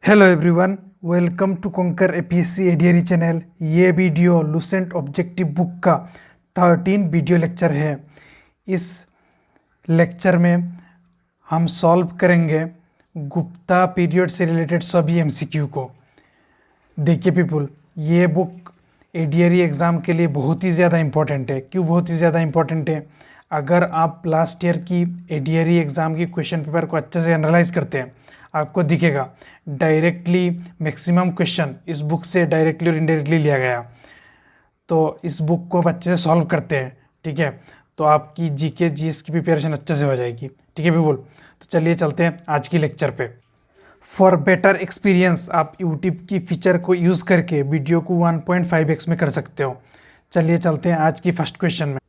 Hello everyone, welcome to कंकर APSC एडीआरई channel. ये video Lucent objective book का 13 video lecture है। इस लेक्चर में हम सॉल्व करेंगे गुप्ता पीरियड से रिलेटेड सभी एमसीक्यू को। देखिए पीपुल, ये बुक एडीआरई एग्ज़ाम के लिए बहुत ही ज़्यादा इम्पोर्टेंट है। क्यों बहुत ही ज़्यादा इम्पोर्टेंट है? अगर आप लास्ट ईयर की एडीआरई एग्ज़ाम की क्वेश्चन पेपर को अच्छे से एनालाइज करते हैं, आपको दिखेगा डायरेक्टली मैक्सिमम क्वेश्चन इस बुक से डायरेक्टली और इनडायरेक्टली लिया गया। तो इस बुक को आप अच्छे से सॉल्व करते हैं, ठीक है, तो आपकी जीके जीएस की प्रिपरेशन अच्छे से हो जाएगी। ठीक है पीपुल, तो चलिए चलते हैं आज की लेक्चर पे। फॉर बेटर एक्सपीरियंस आप यूट्यूब की फीचर को यूज़ करके वीडियो को 1.5x में कर सकते हो। चलिए चलते हैं आज की फर्स्ट क्वेश्चन में।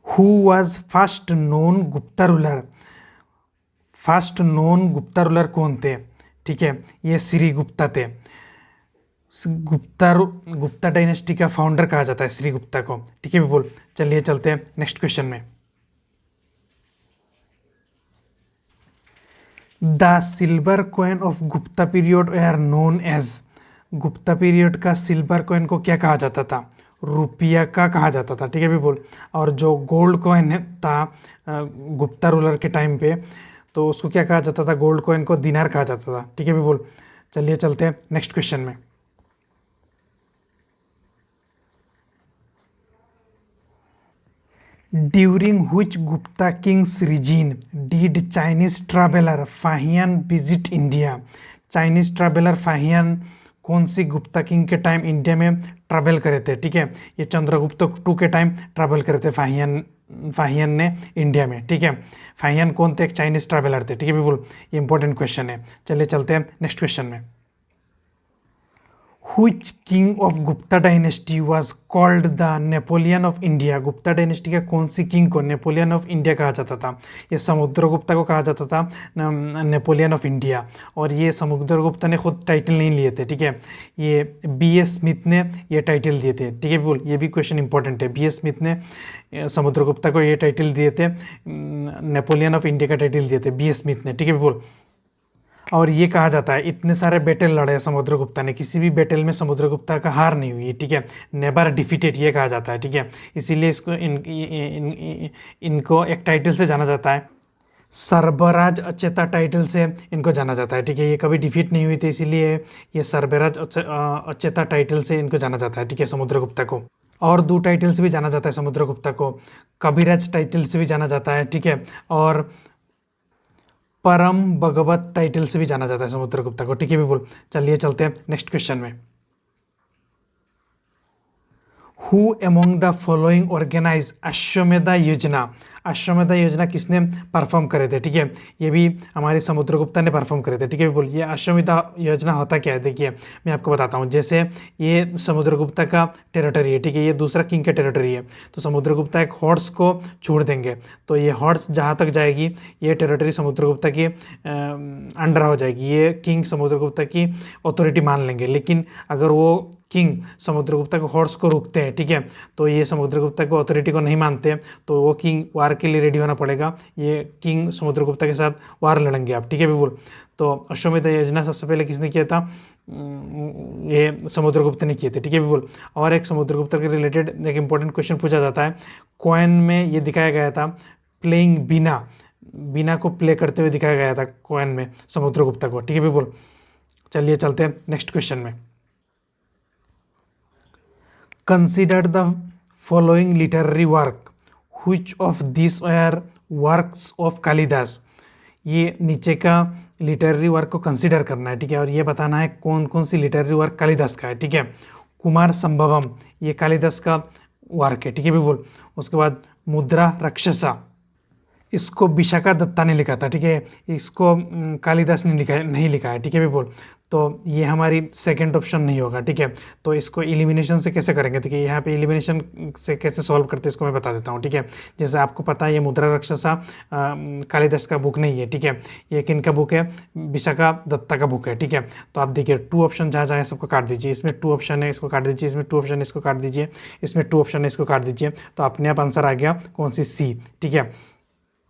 Who was first known Gupta ruler? First known Gupta ruler कौन थे? ठीक है, ये श्री गुप्ता थे। गुप्ता डायनेस्टी का फाउंडर कहा जाता है श्री गुप्ता को। ठीक है पीपुल, चलिए चलते हैं नेक्स्ट क्वेश्चन में। The silver coin of Gupta period are known as. Gupta period का सिल्वर कॉइन को क्या कहा जाता था? रुपया का कहा जाता था। ठीक है पीपुल, और जो गोल्ड कॉइन था गुप्ता रूलर के टाइम पे, तो उसको क्या कहा जाता था? गोल्ड कॉइन को दिनार कहा जाता था। ठीक है पीपुल, चलिए चलते हैं नेक्स्ट क्वेश्चन में। During which Gupta kings reign did Chinese traveller Fahien visit India? Chinese traveller Fahien कौन सी गुप्ता किंग के टाइम इंडिया में ट्रैवल करे थे? ठीक है, ये चंद्रगुप्त टू के टाइम ट्रैवल करे थे फाहियान ने इंडिया में। ठीक है, फाहियान कौन थे? एक चाइनीज ट्रैवलर थे। ठीक है पीपुल, ये इंपॉर्टेंट क्वेश्चन है। चलिए चलते हैं नेक्स्ट क्वेश्चन में। Which king of Gupta dynasty was called the Napoleon of India? Gupta dynasty का कौन सी किंग को नेपोलियन ऑफ इंडिया कहा जाता था? ये समुद्रगुप्ता को कहा जाता था नेपोलियन ऑफ इंडिया। और ये समुद्रगुप्ता ने खुद टाइटल नहीं लिए थे। ठीक है, ये B.S. स्मिथ ने ये टाइटल दिए थे। ठीक है बिल्कुल, ये भी क्वेश्चन इंपॉर्टेंट है। B.S. स्मिथ ने समुद्रगुप्ता को ये टाइटल दिए थे, नेपोलियन ऑफ इंडिया का टाइटल दिए थे B.S. स्मिथ ने। ठीक है बिल्कुल, और ये कहा जाता है इतने सारे बैटल लड़े समुद्रगुप्ता ने, किसी भी बैटल में समुद्रगुप्ता का हार नहीं हुई। ठीक है, नेवर डिफीटेड ये कहा जाता है। ठीक है, इसीलिए इसको इनको एक टाइटल से जाना जाता है, सर्बराज अचेता टाइटल से इनको जाना जाता है। ठीक है, ये कभी डिफीट नहीं हुई थी, इसीलिए ये सर्बराज अचेता टाइटल से इनको जाना जाता है। ठीक है, समुद्रगुप्ता को। और दो टाइटल से भी जाना जाता है समुद्रगुप्ता को, कविराज टाइटल से भी जाना जाता है। ठीक है, और परम भगवत टाइटल से भी जाना जाता है समुद्रगुप्ता को। ठीक है पीपुल, चलिए चलते हैं नेक्स्ट क्वेश्चन में। Who among the following organise Ashvamedha योजना? अश्वमेधा योजना किसने परफॉर्म करे थे? ठीक है, ये भी हमारे समुद्रगुप्ता ने परफॉर्म करे थे। ठीक है पीपुल, ये अश्वमेधा योजना होता क्या है? देखिए मैं आपको बताता हूँ। जैसे ये समुद्रगुप्ता का टेरिटरी है, ठीक है, ये दूसरा किंग का टेरिटरी है, तो समुद्रगुप्ता एक हॉर्स को छोड़ देंगे, तो ये हॉर्स जहाँ तक जाएगी ये टेरिटरी समुद्रगुप्ता की अंडर हो जाएगी, ये किंग समुद्रगुप्ता की अथॉरिटी मान लेंगे। लेकिन अगर वो किंग समुद्रगुप्ता को हॉर्स को रोकते हैं, ठीक है, तो ये समुद्रगुप्ता को अथॉरिटी को नहीं मानते, तो वो किंग वार के लिए रेडी होना पड़ेगा। ये किंग समुद्रगुप्ता के साथ वार लड़ेंगे आप। ठीक है बिल्कुल, तो अश्वमेध योजना सबसे पहले किसने किया था? ये समुद्रगुप्त ने किए थे। ठीक है बिल्कुल, और एक समुद्रगुप्त के रिलेटेड एक इंपॉर्टेंट क्वेश्चन पूछा जाता है। कॉइन में ये दिखाया गया था प्लेइंग बीना को प्ले करते हुए दिखाया गया था कॉइन में समुद्रगुप्ता को। ठीक है बिल्कुल, चलिए चलते हैं नेक्स्ट क्वेश्चन में। Consider the following literary work. Which of these are works of Kalidas? ये नीचे का लिटरेरी वर्क को कंसिडर करना है। ठीक है, और ये बताना है कौन कौन सी लिटरेरी वर्क कालिदास का है। ठीक है, कुमार संभवम ये कालिदास का वर्क है। ठीक है बिल्कुल, उसके बाद मुद्रा राक्षसा इसको विशाखा दत्ता ने लिखा था। ठीक है, इसको कालिदास ने नहीं लिखा है। ठीक है बिल्कुल, तो ये हमारी सेकंड ऑप्शन नहीं होगा। ठीक है, तो इसको एलिमिनेशन से कैसे करेंगे? देखिए यहाँ पे एलिमिनेशन से कैसे सॉल्व करते हैं इसको मैं बता देता हूँ। ठीक है, जैसे आपको पता है ये मुद्रा राक्षसा कालिदास का बुक नहीं है। ठीक है, ये किन का बुक है? विशाखा दत्ता का बुक है। ठीक है, तो आप देखिए 2 ऑप्शन जहाँ जहाँ सबको काट दीजिए, इसमें 2 ऑप्शन है इसको काट दीजिए, इसमें 2 ऑप्शन है इसको काट दीजिए, इसमें 2 ऑप्शन है इसको काट दीजिए, तो अपने आप आंसर आ गया कौन सी? सी। ठीक है,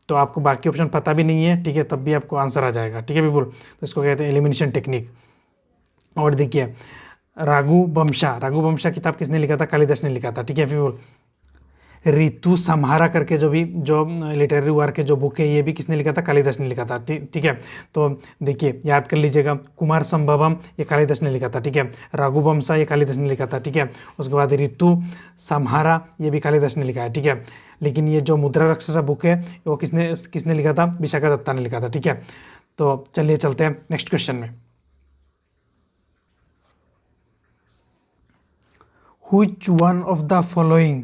तो आपको बाकी ऑप्शन पता भी नहीं है, ठीक है, तब भी आपको आंसर आ जाएगा। ठीक है बिल्कुल, तो इसको कहते हैं एलिमिनेशन टेक्निक। और देखिए रघुवंशा किताब किसने लिखा था? कालिदास ने लिखा था। ठीक है, फिर बोल ऋतु संहारा करके जो लिटरेरी वर्क है, जो बुक है, ये भी किसने लिखा था? कालिदास ने लिखा था। ठीक है, तो देखिए याद कर लीजिएगा, कुमार संभवम ये कालिदास ने लिखा था। ठीक है, रघुवंशा ये कालिदास ने लिखा था। ठीक है, उसके बाद ऋतु संहारा ये भी कालिदास ने लिखा है। ठीक है, लेकिन ये जो मुद्रा राक्षसा बुक है वो किसने लिखा था? विशाखा दत्ता ने लिखा था। ठीक है, तो चलिए चलते हैं नेक्स्ट क्वेश्चन में। Which one of the following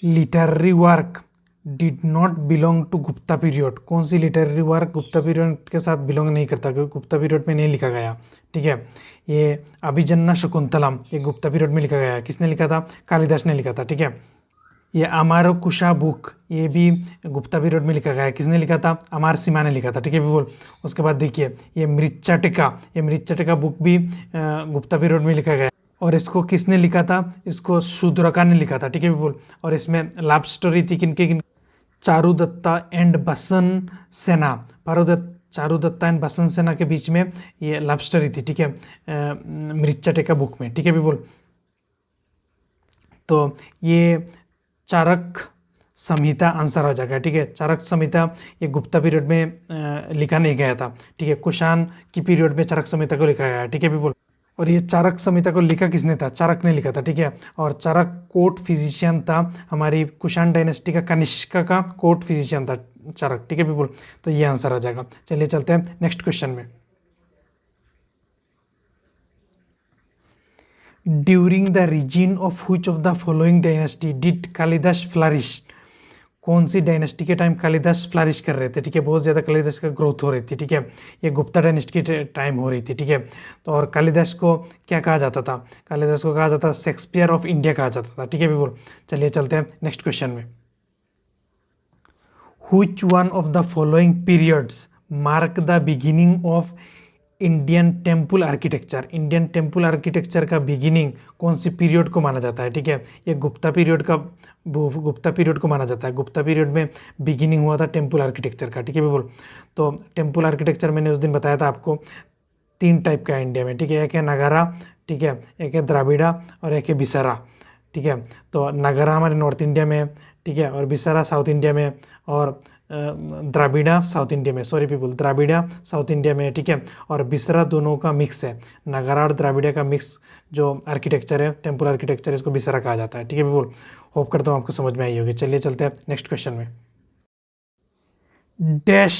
literary work did not belong to Gupta period? कौन सी लिटरेरी वर्क गुप्ता पीरियड के साथ बिलोंग नहीं करता, क्योंकि गुप्ता पीरियड में नहीं लिखा गया। ठीक है, ये अभिजन्ना शकुंतलम ये गुप्ता पीरियड में लिखा गया। किसने लिखा था? कालिदास ने लिखा था। ठीक है, ये अमार कुशा बुक ये भी गुप्ता पीरियड में लिखा गया। किसने लिखा था? अमार सिमा ने लिखा था। ठीक है, भी बोल। उसके बाद देखिए ये मृच्छटिका बुक भी गुप्ता पीरियड में लिखा गया, और इसको किसने लिखा था? इसको शूद्रका ने लिखा था। ठीक है, भी बोल। और इसमें लव स्टोरी थी किन चारुदत्ता एंड बसन सेना, चारुदत्ता एंड बसन सेना के बीच में ये लव स्टोरी थी। ठीक है, मृच्छटिका बुक में। ठीक है, भी बोल। तो ये चारक संहिता आंसर हो जाएगा। ठीक है, चारक संहिता ये गुप्ता पीरियड में लिखा नहीं गया था। ठीक है, कुषाण की पीरियड में चारक संहिता को लिखा गया। ठीक है, भी बोल। और ये चारक संहिता को लिखा किसने था? चारक ने लिखा था। ठीक है, और चारक कोर्ट फिजिशियन था, हमारी कुषाण डायनेस्टी का कनिष्का का कोर्ट फिजिशियन था चारक। ठीक है, भी बोल। तो ये आंसर हो जाएगा। चलिए चलते हैं नेक्स्ट क्वेश्चन में। During the reign of which of the following dynasty did Kalidas flourish? कौन सी डायनेस्टी के टाइम कालिदास फ्लरिश कर रहे थे? ठीक है, बहुत ज़्यादा कालिदास का ग्रोथ हो रही थी। ठीक है, ये गुप्ता डायनेस्टी के टाइम हो रही थी। ठीक है, तो और कालिदास को क्या कहा जाता था? कालिदास को कहा जाता था शेक्सपियर ऑफ इंडिया कहा जाता था। ठीक है, भी बोल। चलिए चलते हैं नेक्स्ट क्वेश्चन में। Which one of the following periods mark the beginning of Indian temple architecture? Indian temple architecture का बिगिनिंग कौन सी पीरियड को माना जाता है? ठीक है, ये गुप्ता पीरियड को माना जाता है। गुप्ता पीरियड में बिगिनिंग हुआ था टेम्पल आर्किटेक्चर का। ठीक है, भी बोल। तो टेम्पल आर्किटेक्चर मैंने उस दिन बताया था आपको 3 टाइप का है इंडिया में। ठीक है, एक है नगारा, ठीक है, एक है द्राविड़ा और एक है बिसारा। ठीक है, तो नगारा हमारे नॉर्थ इंडिया में, ठीक है, और बिसारा साउथ इंडिया में, और द्राविड़ा साउथ इंडिया में, sorry people, Dravida south India में। ठीक है, और बिसरा दोनों का मिक्स है, नगारा और द्राविड़ा का मिक्स जो आर्किटेक्चर है, टेम्पल आर्किटेक्चर, इसको बिसरा कहा जाता है। ठीक है पीपल, होप करता हूँ आपको समझ में आई होगी। चलिए चलते हैं नेक्स्ट क्वेश्चन में। Dash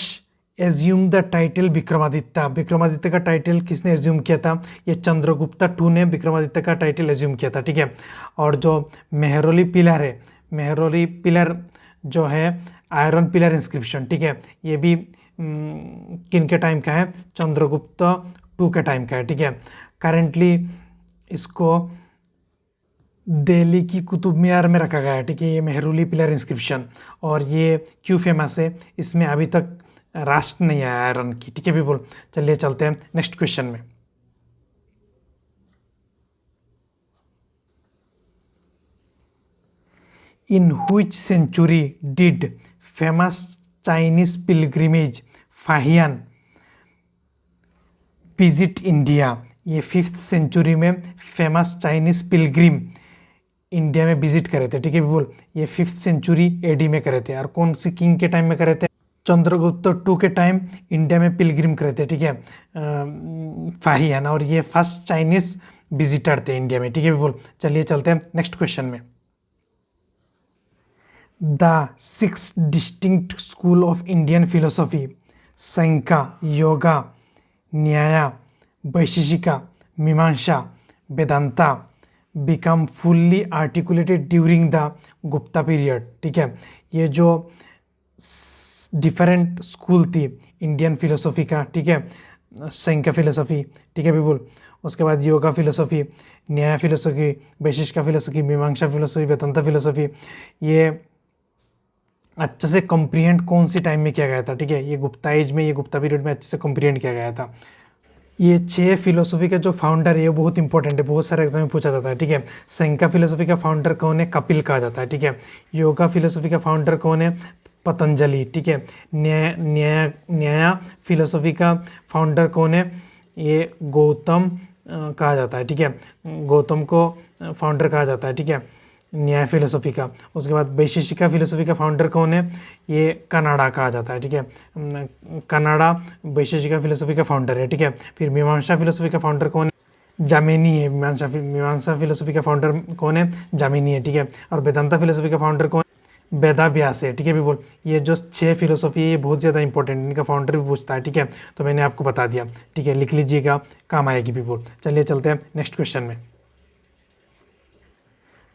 assume the title Vikramaditya? Vikramaditya का टाइटल किसने एज्यूम किया था? ये चंद्रगुप्ता टू ने विक्रमादित्य का टाइटल एज्यूम किया था। ठीक है, और जो मेहरौली पिलर है, मेहरौली पिलर जो है आयरन पिलर इंस्क्रिप्शन, ठीक है, ये भी किन के टाइम का है? चंद्रगुप्त टू के टाइम का है। ठीक है, करेंटली इसको दिल्ली की कुतुब मीनार में रखा गया है। ठीक है, ये मेहरौली पिलर इंस्क्रिप्शन, और ये क्यों फेमस है? इसमें अभी तक राष्ट्र नहीं आया आयरन की। ठीक है पीपल, चलिए चलते हैं नेक्स्ट क्वेश्चन में। In which century did famous Chinese pilgrimage Fahien visit India? ये 5th सेंचुरी में फेमस चाइनीज पिलग्रिम इंडिया में विजिट करे थे। ठीक है पीपल, ये 5th सेंचुरी एडी में करे थे, और कौन सी किंग के टाइम में करे थे? चंद्रगुप्त टू के टाइम इंडिया में पिलग्रिम करे थे। ठीक है, फाहियान, और ये फर्स्ट चाइनीज विजिटर थे इंडिया में। ठीक है पीपल, चलिए चलते हैं नेक्स्ट क्वेश्चन में। The 6 distinct school of Indian philosophy संख्या, योगा, न्याय, वैशेषिका, मीमांसा, Vedanta become fully articulated during the Gupta period? ठीक है, ये जो डिफरेंट स्कूल थी इंडियन फिलोसॉफी का, ठीक है, संख्या फिलोसॉफी, ठीक है पीपल, उसके बाद योगा फिलोसॉफी, न्याय फिलोसॉफी, वैशेषिका फिलोसॉफी, मीमांसा फिलोसॉफी, वेदांता फिलोसॉफी, ये अच्छे से कॉम्प्रिहेंड कौन सी टाइम में किया गया था? ठीक है, ये गुप्ता एज में, ये गुप्ता पीरियड में अच्छे से कॉम्प्रिहेंड किया गया था। ये 6 फिलोसॉफी का जो फाउंडर है ये बहुत इंपॉर्टेंट है, बहुत सारे एग्जाम में पूछा जाता है। ठीक है, संख्या फिलोसॉफी का फाउंडर कौन है? कपिल कहा जाता है। ठीक है, योगा फिलोसॉफी का फाउंडर कौन है? पतंजलि। ठीक है, न्याय फिलोसॉफी का फाउंडर कौन है? ये गौतम कहा जाता है, ठीक है। गौतम को फाउंडर कहा जाता है, ठीक है, न्याय फिलोसफी का। उसके बाद वैशेषिका फिलोसफी का फाउंडर कौन है? ये कनाडा कहा जाता है, ठीक है। कनाडा वैशेषिका फिलोसफी का फाउंडर है, ठीक है। फिर मीमांसा फिलोसफी का फाउंडर कौन है? जामिनी है। मीमांसा फिलोसफी का फाउंडर कौन है? जामिनी है, ठीक है। और वेदांता फिलोसफी का फाउंडर कौन? वेदाव्यास है, ठीक है पीपल। ये जो 6 फिलोसफी है ये बहुत ज़्यादा इंपॉर्टेंट, इनका फाउंडर भी पूछता है, ठीक है। तो मैंने आपको बता दिया, ठीक है, लिख लीजिएगा, काम आएगी पीपल। चलिए चलते हैं नेक्स्ट क्वेश्चन में।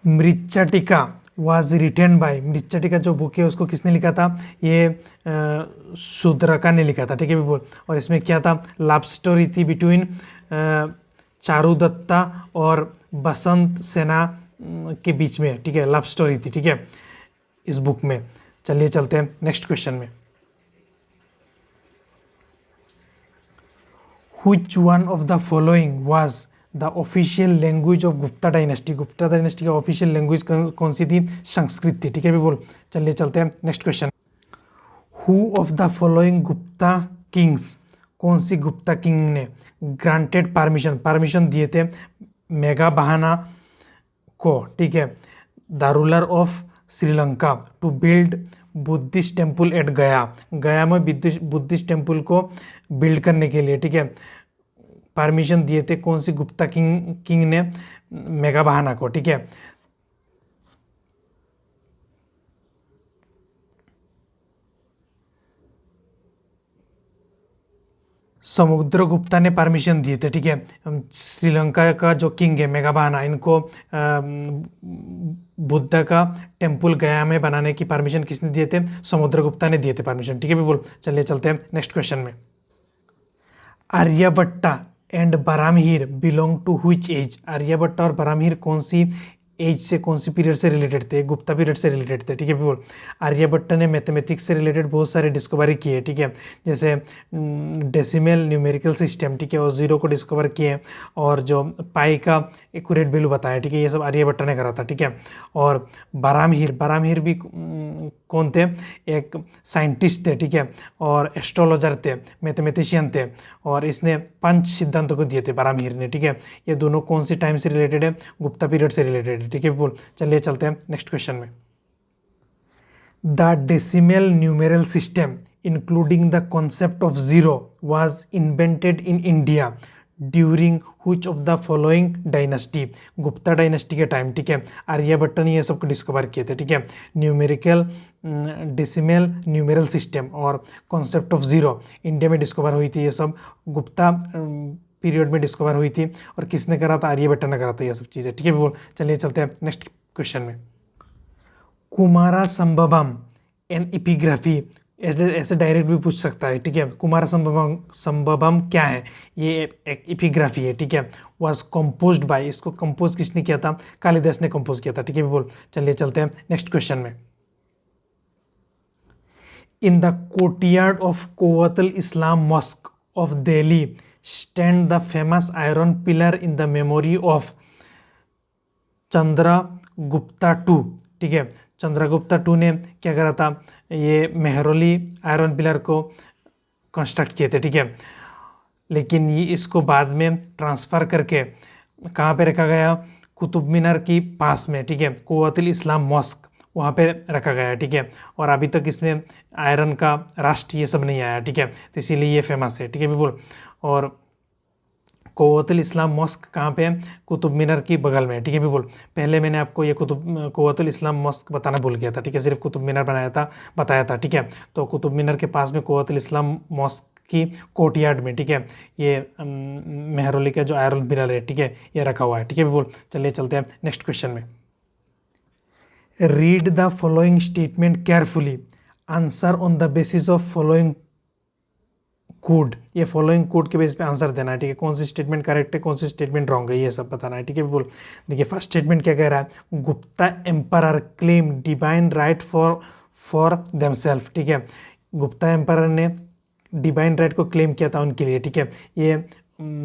मृच्छटिका वाज रिटेन बाय, मृच्छटिका जो बुक है उसको किसने लिखा था? ये शूद्रका ने लिखा था, ठीक है पीपल। और इसमें क्या था? लव स्टोरी थी बिटवीन चारुदत्ता और बसंत सेना के बीच में, ठीक है, लव स्टोरी थी, ठीक है, इस बुक में। चलिए चलते हैं नेक्स्ट क्वेश्चन में। Which one of the following was the official language of Gupta dynasty? Gupta dynasty का ऑफिशियल लैंग्वेज कौन सी थी? संस्कृत थी, ठीक है बोल। चलिए चलते हैं next question. Who of the following Gupta kings, कौन सी गुप्ता किंग ने ग्रांटेड परमिशन दिए थे मेगा बहाना को, ठीक है, the ruler of Sri Lanka to build Buddhist temple at Gaya में बुद्धिस्ट टेम्पल को बिल्ड करने के लिए, ठीक है, परमिशन दिए थे कौन सी गुप्ता किंग ने? मेगा बहाना को, ठीक है। समुद्रगुप्ता ने परमिशन दिए थे, ठीक है। श्रीलंका का जो किंग है मेगा बहाना, इनको बुद्ध का टेम्पल गया में बनाने की परमिशन किसने दिए थे? समुद्रगुप्ता ने दिए थे परमिशन, ठीक है बोल। चलिए चलते हैं नेक्स्ट क्वेश्चन में। Aryabhatta and Varahamihira belong to which age? Aryabhatta और बरामहीर कौन सी एज से, कौन सी पीरियड से रिलेटेड थे? गुप्ता पीरियड से रिलेटेड थे, ठीक है पीपल। आर्यभट्ट ने मैथमेटिक्स से रिलेटेड बहुत सारे डिस्कवरी किए, ठीक है, जैसे डेसिमल न्यूमेरिकल सिस्टम, ठीक है, और जीरो को डिस्कवर किए, और जो पाई का एक्यूरेट वैल्यू बताया, ठीक है, ये सब आर्यभट्ट ने करा था, ठीक है। और बरामहीर भी कौन थे? एक साइंटिस्ट थे, ठीक है, और एस्ट्रोलॉजर थे, मैथमेटिशियन थे, और इसने 5 सिद्धांतों को दिए थे बरामहीर ने, ठीक है। ये दोनों कौन सी टाइम से रिलेटेड है? गुप्ता पीरियड से रिलेटेड है, ठीक है बोल। चलिए चलते हैं नेक्स्ट क्वेश्चन में। The decimal numeral system including the concept of zero was invented in India during which of the following dynasty? Gupta dynasty के टाइम, ठीक है। आर्यभट्ट ने ये सबको डिस्कवर किए थे, ठीक है। न्यूमेरिकल डेसिमल न्यूमेरल सिस्टम और कॉन्सेप्ट ऑफ जीरो इंडिया में डिस्कवर हुई थी, ये सब गुप्ता पीरियड में डिस्कवर हुई थी। और किसने करा था? आर्यभट्ट ने करा था ये सब चीज़ें, ठीक है बोल। चलिए चलते हैं नेक्स्ट क्वेश्चन में। कुमारा संभवम एन एपिग्राफी, ऐसे डायरेक्ट भी पूछ सकता है, ठीक है। कुमार संभवम क्या है? ये एक एपिग्राफी है, ठीक है। वाज कंपोज्ड बाय, इसको कंपोज किसने किया था? कालिदास ने कंपोज किया था, ठीक है बोल। चलिए चलते हैं नेक्स्ट क्वेश्चन में। In the courtyard of Quwwatul Islam mosque of Delhi stand the famous iron pillar in the memory of Chandragupta two, ठीक है। चंद्रगुप्ता टू ने क्या करा था? ये मेहरौली आयरन पिलर को कंस्ट्रक्ट किए थे, ठीक है। लेकिन ये इसको बाद में ट्रांसफ़र करके कहाँ पे रखा गया? कुतुब मीनार की पास में, ठीक है, कुव्वतुल इस्लाम मॉस्क, वहाँ पे रखा गया है, ठीक है। और अभी तक इसमें आयरन का राष्ट्र ये सब नहीं आया, ठीक है, तो इसीलिए ये फेमस है, ठीक है बिल्कुल। और कुव्वतुल इस्लाम मॉस्क कहाँ पे है? कुतुब मीनार की बगल में, ठीक है बिल्कुल। पहले मैंने आपको ये कुव्वतुल इस्लाम मॉस्क बताना भूल गया था, ठीक है, सिर्फ कुतुब मीनार बताया था, ठीक है। तो कुतुब मीनार के पास में कुव्वतुल इस्लाम मॉस्क की कोर्टयार्ड में, ठीक है, ये मेहरौली का जो आयरन पिलर है, ठीक है, ये रखा हुआ है, ठीक है बिल्कुल। चलिए चलते हैं नेक्स्ट क्वेश्चन में। Read the following statement carefully, answer on the basis of following code, ये फॉलोइंग कोड के बेस पे आंसर देना है, ठीक है। कौन सी स्टेटमेंट करेक्ट है, कौन सी स्टेटमेंट रॉन्ग है, ये सब बताना है, ठीक है बिल्कुल। देखिए फर्स्ट स्टेटमेंट क्या कह रहा है? Gupta empire claim divine right for themselves, ठीक है। गुप्ता एम्पायर ने डिवाइन राइट को क्लेम किया था उनके लिए, ठीक है, ये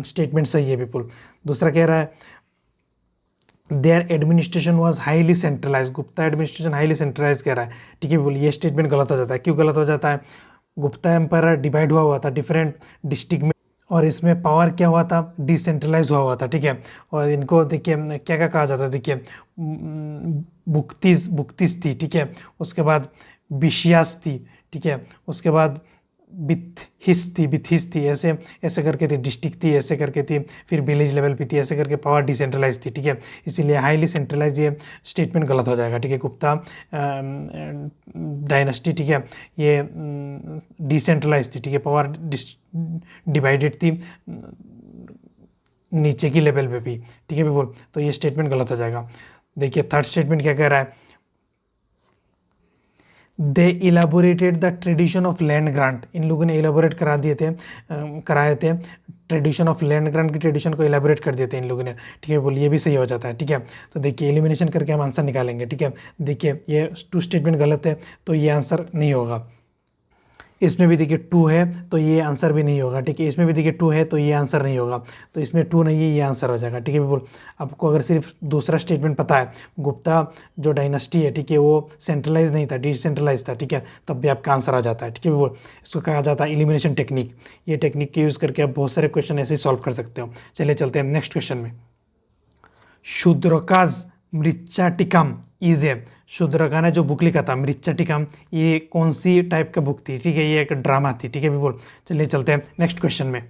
स्टेटमेंट सही है बिल्कुल। दूसरा कह रहा है their administration was highly centralise, Gupta administration highly centralise कह रहा है, ठीक है बिल्कुल। ये स्टेटमेंट गलत हो जाता है। क्यों गलत हो जाता है? गुप्ता एम्पायर डिवाइड हुआ था डिफरेंट डिस्ट्रिक्ट में, और इसमें पावर क्या हुआ था, डिसेंट्रलाइज हुआ था, ठीक है। और इनको देखिए क्या क्या कहा जाता है, देखिए बुक्तिस बुक्तिस थी, ठीक है। उसके बाद बिशियास थी, ठीक है। उसके बाद बिथिस थी, ऐसे ऐसे करके थी, डिस्ट्रिक्ट थी ऐसे करके थी, फिर विलेज लेवल पे थी, ऐसे करके पावर डिसेंट्रलाइज थी, ठीक है। इसीलिए हाईली सेंट्रलाइज ये स्टेटमेंट गलत हो जाएगा, ठीक है। गुप्ता डायनेस्टी, ठीक है, ये डिसेंट्रलाइज थी, ठीक है। पावर डिवाइडेड थी नीचे की लेवल पे भी, ठीक है पीपल। तो ये स्टेटमेंट गलत हो जाएगा। देखिए थर्ड स्टेटमेंट क्या कह रहा है, they elaborated the tradition of land grant, इन लोगों ने इलाबोरेट कराए थे ट्रेडिशन ऑफ लैंड ग्रांट की ट्रेडिशन को इलाबोरेट कर देते हैं इन लोगों ने, ठीक है बोलिए, ये भी सही हो जाता है, ठीक है। तो देखिए एलिमिनेशन करके हम आंसर निकालेंगे, ठीक है। देखिए ये टू स्टेटमेंट गलत है तो ये आंसर नहीं होगा। इसमें भी देखिए 2 है तो ये आंसर भी नहीं होगा, ठीक है। इसमें भी देखिए 2 है तो ये आंसर नहीं होगा, तो इसमें 2 नहीं है, ये आंसर हो जाएगा, ठीक है बिल्कुल। आपको अगर सिर्फ दूसरा स्टेटमेंट पता है, गुप्ता जो डायनेस्टी है, ठीक है, वो सेंट्रलाइज नहीं था, डिसेंट्रलाइज था, ठीक है, तब भी आपका आंसर आ जाता है, ठीक है बिल्कुल। इसको कहा जाता है एलिमिनेशन टेक्निक। ये टेक्निक के यूज़ करके आप बहुत सारे क्वेश्चन ऐसे ही सॉल्व कर सकते हो। चलिए चलते हैं नेक्स्ट क्वेश्चन में। शूद्रकाज मृच्छाटिकम इज ए, शूद्रका ने जो बुक लिखा था मृच्छाटिकम, ये कौन सी टाइप का बुक थी, ठीक है, ये एक ड्रामा थी, ठीक है पीपल। चलिए चलते हैं नेक्स्ट क्वेश्चन में।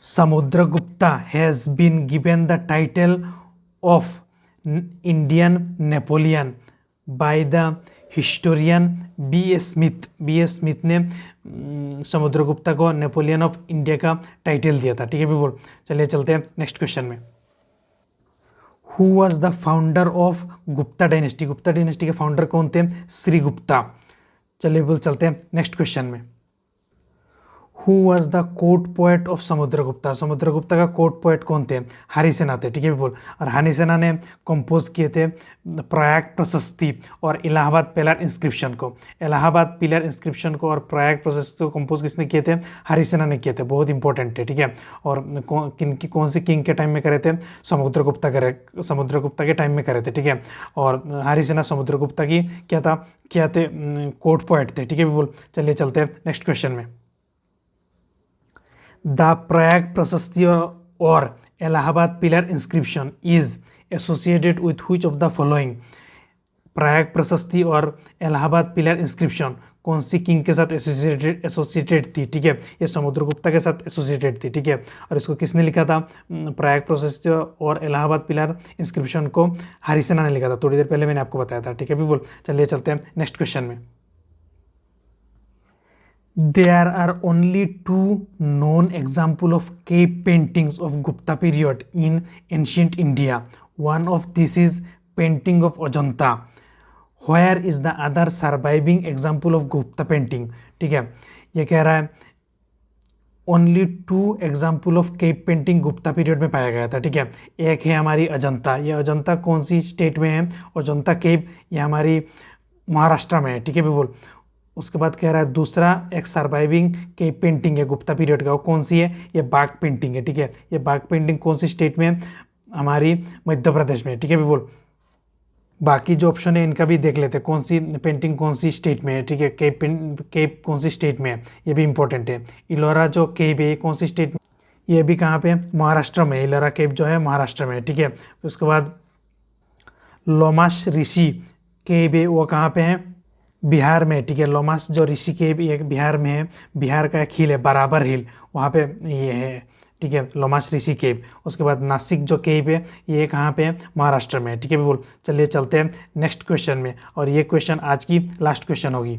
Samudragupta has been given the title of Indian Napoleon by the historian B A Smith. B A Smith ने समुद्रगुप्ता को नेपोलियन ऑफ इंडिया का टाइटल दिया था, ठीक है पीपल। चलिए चलते हैं नेक्स्ट क्वेश्चन में। Who was the founder of Gupta dynasty, Gupta dynasty के फाउंडर कौन थे, श्री गुप्ता। चलिए बोल चलते हैं नेक्स्ट क्वेश्चन में। Who was the court poet of Samudragupta, Samudragupta का कोर्ट पोएट कौन थे, हरिसेना थे, ठीक है बोल। और हरिसेना ने कंपोज किए थे प्रयाग प्रशस्ति और इलाहाबाद पिलर इंस्क्रिप्शन को। इलाहाबाद पिलर इंस्क्रिप्शन को और प्रयाग प्रशस्ति को कंपोज किसने किए थे, हरिसेना ने किए थे, बहुत इंपॉर्टेंट है, ठीक है। और कौन सी किंग के टाइम में करे थे, समुद्रगुप्ता के टाइम में करे थे, ठीक है। और हरिसेना समुद्रगुप्ता की क्या थे कोर्ट पोएट थे, ठीक है बोल। चलिए चलते हैं नेक्स्ट क्वेश्चन में। द प्रयाग प्रशस्ति और Allahabad pillar inscription is associated with which of the following, Prayag प्रशस्ति और इलाहाबाद पिलर इंस्क्रिप्शन कौन सी किंग के साथ एसोसिएटेड थी, ठीक है, ये समुद्रगुप्ता के साथ एसोसिएटेड थी, ठीक है। और इसको किसने लिखा था, प्रयाग प्रशस्ति और इलाहाबाद पिलर इंस्क्रिप्शन को हरिसेना ने लिखा था, थोड़ी देर पहले मैंने आपको बताया था, ठीक है पीपल। चलिए चलते हैं नेक्स्ट क्वेश्चन में। There are only 2 known examples of cave paintings of Gupta period in ancient India. One of these is painting of Ajanta. Where is the other surviving example of Gupta painting? ठीक है, ये कह रहा है only 2 example of cave painting Gupta period में पाया गया था, ठीक है। एक है हमारी अजंता, ये अजंता कौन सी स्टेट में है, अजंता केव ये हमारी महाराष्ट्र में है, ठीक है बोल। उसके बाद कह रहा है दूसरा एक सर्वाइविंग केव पेंटिंग है गुप्ता पीरियड का, वो कौन सी है, ये बाघ पेंटिंग है, ठीक है। ये बाघ पेंटिंग कौन सी स्टेट में है, हमारी मध्य प्रदेश में, ठीक है बोल। बाकी जो ऑप्शन है इनका भी देख लेते हैं, कौन सी पेंटिंग कौन सी स्टेट में है, ठीक है। केव कौन सी स्टेट में है, ये भी इंपॉर्टेंट है। इलोरा जो केव है कौन सी स्टेट में, ये भी कहाँ पे है, महाराष्ट्र में। इलोरा केव जो है महाराष्ट्र में, ठीक है। उसके बाद लोमास ऋषि केव है वो कहाँ पे है, बिहार में, ठीक है। लोमास जो ऋषि केव एक बिहार में है, बिहार का एक हिल है बराबर हिल, वहाँ पे ये है, ठीक है, लोमास ऋषि केव। उसके बाद नासिक जो केव है ये कहाँ पे है, महाराष्ट्र में, ठीक है बोल। चलिए चलते हैं नेक्स्ट क्वेश्चन में, और ये क्वेश्चन आज की लास्ट क्वेश्चन होगी।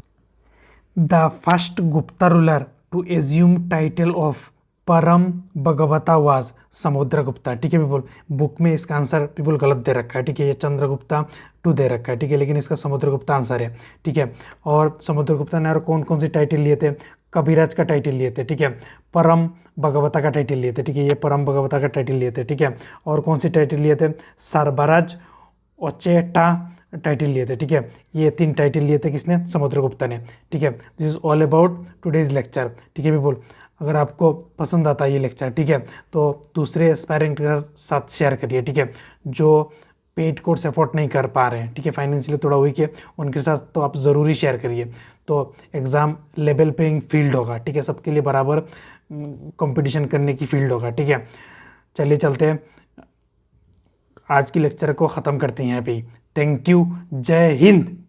The first Gupta ruler to assume title of Param Bhagavata was Samudragupta, ठीक है पीपल। बुक में इसका आंसर पीपल गलत दे रखा है, ठीक है, ये चंद्रगुप्ता 2 दे रखा है, ठीक है, लेकिन इसका समुद्रगुप्ता आंसर है, ठीक है। और समुद्रगुप्ता ने और कौन कौन सी टाइटल लिए थे, कबीराज का टाइटल लिए थे, ठीक है, परम भगवता का टाइटल लिए थे, ठीक है, ये परम भगवता का टाइटल लिए थे, ठीक है। और कौन सी टाइटल लिए थे, सरबराज ओचेटा टाइटल लिए थे, ठीक है। ये 3 टाइटल लिए थे किसने, समुद्रगुप्ता ने, ठीक है। This is all about today's lecture, ठीक है पीपल। अगर आपको पसंद आता है ये लेक्चर, ठीक है, तो दूसरे एस्पायरेंट के साथ शेयर करिए, ठीक है, जो पेड कोर्स अफोर्ड नहीं कर पा रहे हैं, ठीक है, फाइनेंशियली थोड़ा वीक है, उनके साथ तो आप ज़रूरी शेयर करिए, तो एग्ज़ाम लेवल प्लेइंग फील्ड होगा, ठीक है, सबके लिए बराबर कंपटीशन करने की फील्ड होगा। ठीक है, चलिए चलते हैं, आज की लेक्चर को ख़त्म करते हैं यहाँ पे। थैंक यू, जय हिंद।